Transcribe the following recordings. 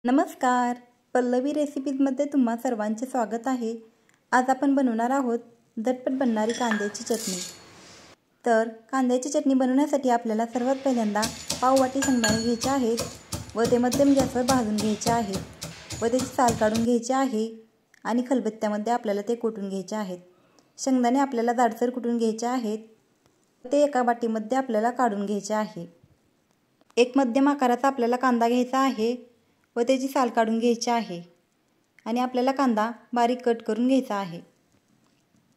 नमस्कार, पल्लवी रेसिपीजमध्ये तुम्हा सर्वांचे स्वागत आहे। आज आपण बनवणार आहोत झटपट बनणारी कांद्याची चटणी। तर कांद्याची चटणी बनवण्यासाठी आपल्याला सर्वात पहिल्यांदा पाव वाटी शेंगदाणे घ्यायचे आहेत व ते मध्यम गॅसवर भाजून घ्यायचे आहेत व त्याची साल काढून घ्यायची आहे आणि खलबत्त्यामध्ये आपल्याला ते कुटून घ्यायचे आहेत। शेंगदाणे आपल्याला जाडसर कुटून घ्यायचे आहेत, ते एका वाटीमध्ये आपल्याला काढून घ्यायचे आहे। एक मध्यम आकाराचा आपल्याला कांदा घ्यायचा आहे व त्याची साल काढून घ्यायची आहे आणि आपल्याला कांदा बारीक कट करून घ्यायचा आहे।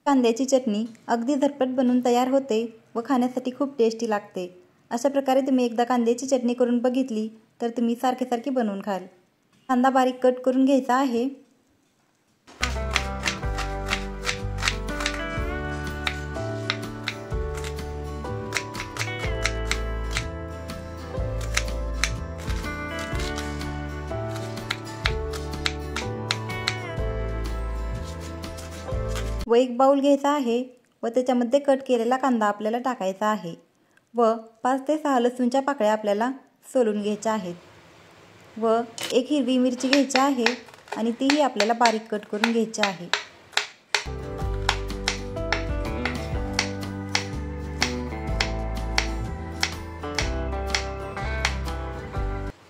कांद्याची चटणी अगदी झटपट बनवून तयार होते व खाण्यासाठी खूप टेस्टी लागते। अशा प्रकारे तुम्ही एकदा कांद्याची चटणी करून बघितली तर तुम्ही सारखे बनवून खाल। कांदा बारीक कट करून घ्यायचा आहे। व एक बाउल घ्यायचा आहे व त्याच्यामध्ये कट केलेला कांदा आपल्याला टाकायचा आहे व 5 ते 6 लसूणच्या पाकळ्या आपल्याला सोलून घ्यायच्या आहेत व एक हिरवी मिरची घ्यायची आहे आणि तीही आपल्याला बारीक कट करून घ्यायची आहे।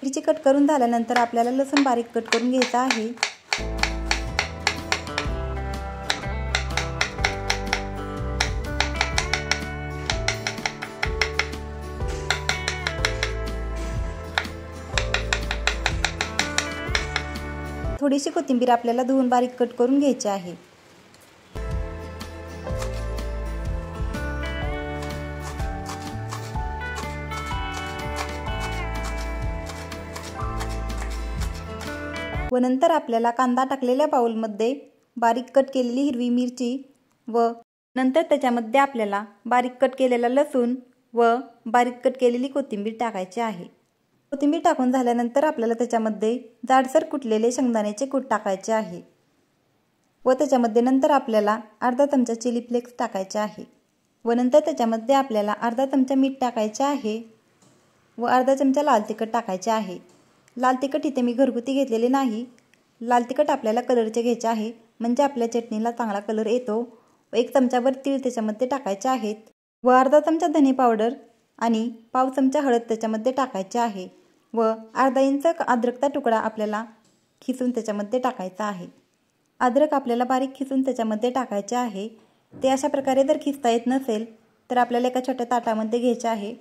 मिरची कट करून झाल्यानंतर आपल्याला लसूण बारीक कट करून घ्यायचा आहे। थोडीशी कोथिंबीर आपल्याला धुवून बारीक कट करून घ्यायची आहे। व नंतर आपल्याला कांदा टाकलेल्या बाउलमध्ये बारीक कट केलेली हिरवी मिरची व नंतर त्याच्यामध्ये आपल्याला बारीक कट केलेला लसूण व बारीक कट केलेली कोथिंबीर टाकायची आहे। कोथिंबीर टाकून झाल्यानंतर आपल्याला त्याच्यामध्ये जाडसर कुटलेले शेंगदाण्याचे कूट टाकायचे आहे व त्याच्यामध्ये नंतर आपल्याला अर्धा चमचा चिली फ्लेक्स टाकायचे आहे व नंतर त्याच्यामध्ये आपल्याला अर्धा चमचा मीठ टाकायचे आहे व अर्धा चमचा लाल तिखट टाकायचे आहे। लाल तिखट इथे मी घरगुती घेतलेले नाही। लाल तिखट आपल्याला कलरचे घ्यायचे आहे म्हणजे आपल्या चटणीला चांगला कलर येतो। व 1 चमचाभर तीळ त्याच्यामध्ये टाकायचे आहेत व अर्धा चमचा धने पावडर आणि पाव चमचा हळद त्याच्यामध्ये टाकायचे आहे व अर्धा इंच अद्रकचा तुकडा आपल्याला खिसून त्याच्यामध्ये टाकायचा आहे। अद्रक आपल्याला बारीक खिसून त्याच्यामध्ये टाकायचे आहे। ते अशा प्रकारे जर खिसता येत नसेल तर आपल्याला एका छोट्या ताटामध्ये घ्यायचे आहे।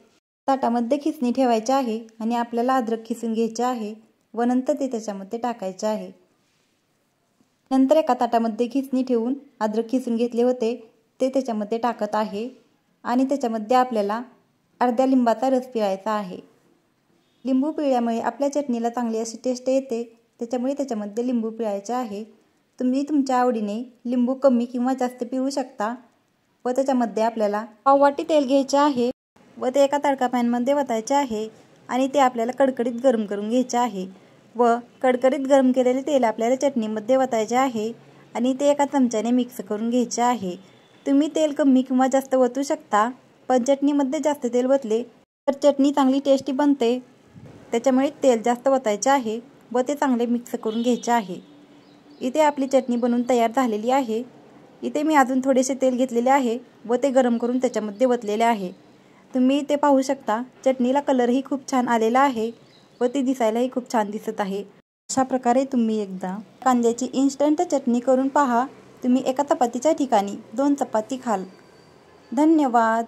ताटामध्ये खिसणी ठेवायची आहे आणि आपल्याला अद्रक खिसून घ्यायचे आहे व नंतर ते त्याच्यामध्ये टाकायचे आहे। नंतर एका ताटामध्ये खिसणी ठेवून अद्रक खिसून घेतले होते ते त्याच्यामध्ये टाकत आहे आणि त्याच्यामध्ये आपल्याला अर्ध्या लिंबाचा रस पिळायचा आहे। लिंबू पिळल्यामुळे आपल्या चटणीला चांगली अशी टेस्ट येते, त्याच्यामुळे त्याच्यामध्ये लिंबू पिळायचे आहे। तुम्ही तुमच्या आवडीने लिंबू कमी किंवा जास्त पिळू शकता व त्याच्यामध्ये आपल्याला पाव वाटी तेल घ्यायचे आहे व ते एका तडका पॅनमध्ये वतायचे आहे आणि ते आपल्याला कडकडीत गरम करून घ्यायचे आहे व कडकडीत गरम केलेले तेल आपल्याला चटणीमध्ये वतायचे आहे आणि ते एका चमच्याने मिक्स करून घ्यायचे आहे। तुम्ही तेल कमी किंवा जास्त वतू शकता, पण चटणीमध्ये जास्त तेल वतले तर चटणी चांगली टेस्टी बनते, त्याच्यामुळे तेल जास्त वतायचे आहे व ते चांगले मिक्स करून घ्यायचे आहे। इथे आपली चटणी बनवून तयार झालेली आहे। इथे मी अजून थोडेसे तेल घेतलेले आहे व ते गरम करून त्याच्यामध्ये वतलेले आहे। तुम्ही इथे पाहू शकता चटणीला कलरही खूप छान आलेला आहे व ती दिसायलाही खूप छान दिसत आहे। अशा प्रकारे तुम्ही एकदा कांद्याची इन्स्टंट चटणी करून पहा। तुम्ही एका चपातीच्या ठिकाणी 2 चपाती खाल। धन्यवाद।